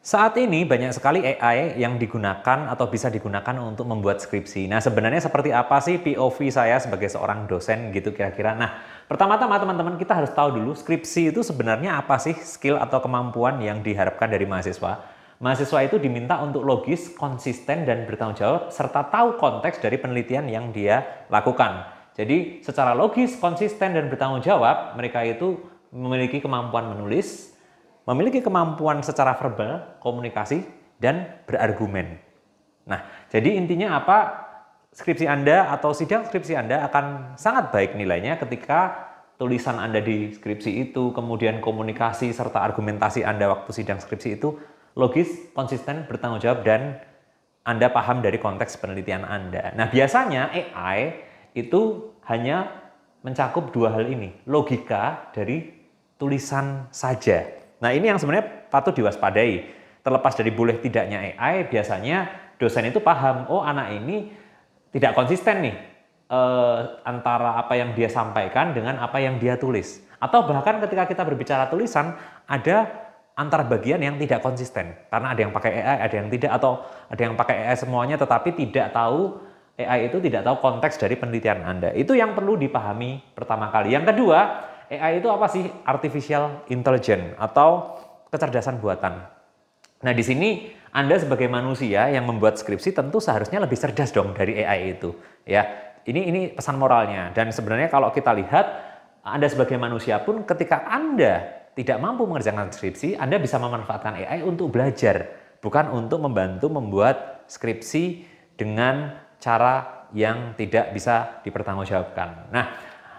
Saat ini banyak sekali AI yang digunakan atau bisa digunakan untuk membuat skripsi. Nah, sebenarnya seperti apa sih POV saya sebagai seorang dosen gitu kira-kira? Nah, pertama-tama teman-teman kita harus tahu dulu skripsi itu sebenarnya apa sih skill atau kemampuan yang diharapkan dari mahasiswa. Mahasiswa itu diminta untuk logis, konsisten, dan bertanggung jawab serta tahu konteks dari penelitian yang dia lakukan. Jadi, secara logis, konsisten, dan bertanggung jawab, mereka itu memiliki kemampuan menulis, memiliki kemampuan secara verbal, komunikasi, dan berargumen. Nah, jadi intinya apa? Skripsi Anda atau sidang skripsi Anda akan sangat baik nilainya ketika tulisan Anda di skripsi itu, kemudian komunikasi serta argumentasi Anda waktu sidang skripsi itu logis, konsisten, bertanggung jawab, dan Anda paham dari konteks penelitian Anda. Nah, biasanya AI itu hanya mencakup dua hal ini, logika dari tulisan saja. Nah, ini yang sebenarnya patut diwaspadai. Terlepas dari boleh tidaknya AI, biasanya dosen itu paham, oh anak ini tidak konsisten nih antara apa yang dia sampaikan dengan apa yang dia tulis. Atau bahkan ketika kita berbicara tulisan, ada antar bagian yang tidak konsisten. Karena ada yang pakai AI, ada yang tidak, atau ada yang pakai AI semuanya tetapi tidak tahu, AI itu tidak tahu konteks dari penelitian Anda. Itu yang perlu dipahami pertama kali. Yang kedua, AI itu apa sih? Artificial Intelligence atau kecerdasan buatan. Nah, di sini Anda sebagai manusia yang membuat skripsi tentu seharusnya lebih cerdas dong dari AI itu. Ya, ini pesan moralnya. Dan sebenarnya kalau kita lihat, Anda sebagai manusia pun ketika Anda tidak mampu mengerjakan skripsi, Anda bisa memanfaatkan AI untuk belajar, bukan untuk membantu membuat skripsi dengan cara yang tidak bisa dipertanggungjawabkan. Nah,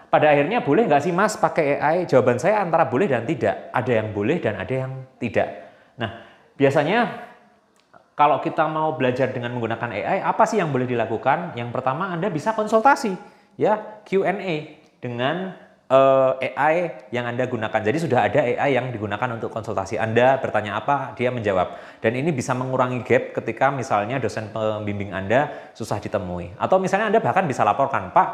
pada akhirnya boleh nggak sih Mas pakai AI? Jawaban saya antara boleh dan tidak. Ada yang boleh dan ada yang tidak. Nah, biasanya kalau kita mau belajar dengan menggunakan AI, apa sih yang boleh dilakukan? Yang pertama, Anda bisa konsultasi, ya Q&A dengan AI yang Anda gunakan. Jadi sudah ada AI yang digunakan untuk konsultasi. Anda bertanya apa, dia menjawab. Dan ini bisa mengurangi gap ketika misalnya dosen pembimbing Anda susah ditemui. Atau misalnya Anda bahkan bisa laporkan, Pak,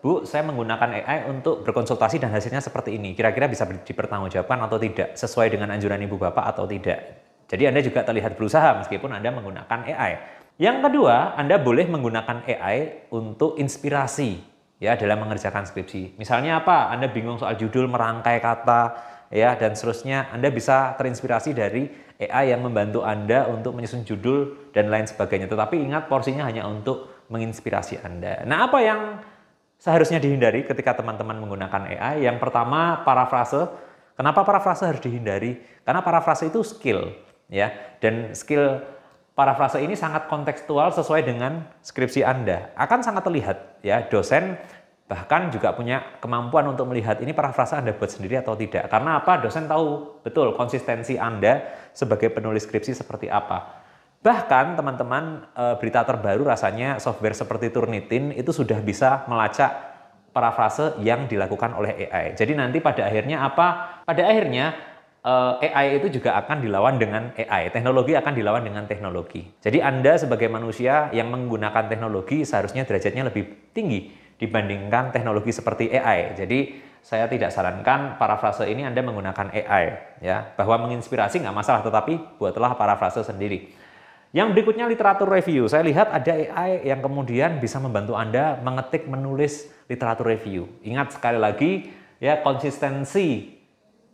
Bu, saya menggunakan AI untuk berkonsultasi dan hasilnya seperti ini. Kira-kira bisa dipertanggungjawabkan atau tidak? Sesuai dengan anjuran Ibu Bapak atau tidak? Jadi Anda juga terlihat berusaha meskipun Anda menggunakan AI. Yang kedua, Anda boleh menggunakan AI untuk inspirasi ya dalam mengerjakan skripsi. Misalnya apa? Anda bingung soal judul, merangkai kata, ya dan seterusnya. Anda bisa terinspirasi dari AI yang membantu Anda untuk menyusun judul dan lain sebagainya. Tetapi ingat porsinya hanya untuk menginspirasi Anda. Nah, apa yang seharusnya dihindari ketika teman-teman menggunakan AI? Yang pertama, parafrase. Kenapa parafrase harus dihindari? Karena parafrase itu skill, ya. Dan skill parafrase ini sangat kontekstual sesuai dengan skripsi Anda. Akan sangat terlihat, ya, dosen bahkan juga punya kemampuan untuk melihat ini parafrase Anda buat sendiri atau tidak. Karena apa? Dosen tahu betul konsistensi Anda sebagai penulis skripsi seperti apa. Bahkan teman-teman, berita terbaru rasanya software seperti Turnitin itu sudah bisa melacak parafrase yang dilakukan oleh AI. Jadi nanti pada akhirnya apa? Pada akhirnya AI itu juga akan dilawan dengan AI. Teknologi akan dilawan dengan teknologi. Jadi Anda sebagai manusia yang menggunakan teknologi seharusnya derajatnya lebih tinggi dibandingkan teknologi seperti AI. Jadi saya tidak sarankan parafrase ini Anda menggunakan AI, ya. Bahwa menginspirasi nggak masalah, tetapi buatlah parafrase sendiri. Yang berikutnya literatur review. Saya lihat ada AI yang kemudian bisa membantu Anda mengetik, menulis literatur review. Ingat sekali lagi, ya, konsistensi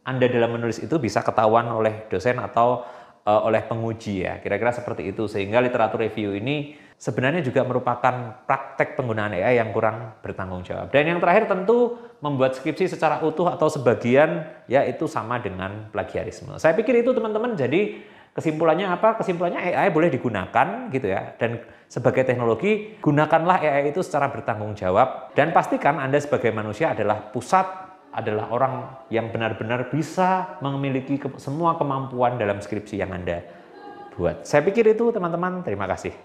Anda dalam menulis itu bisa ketahuan oleh dosen atau oleh penguji, ya. Kira-kira seperti itu. Sehingga literatur review ini sebenarnya juga merupakan praktek penggunaan AI yang kurang bertanggung jawab. Dan yang terakhir tentu membuat skripsi secara utuh atau sebagian, ya itu sama dengan plagiarisme. Saya pikir itu teman-teman. Jadi kesimpulannya apa? Kesimpulannya AI boleh digunakan gitu ya. Dan sebagai teknologi, gunakanlah AI itu secara bertanggung jawab. Dan pastikan Anda sebagai manusia adalah adalah orang yang benar-benar bisa memiliki semua kemampuan dalam skripsi yang Anda buat. Saya pikir itu teman-teman. Terima kasih.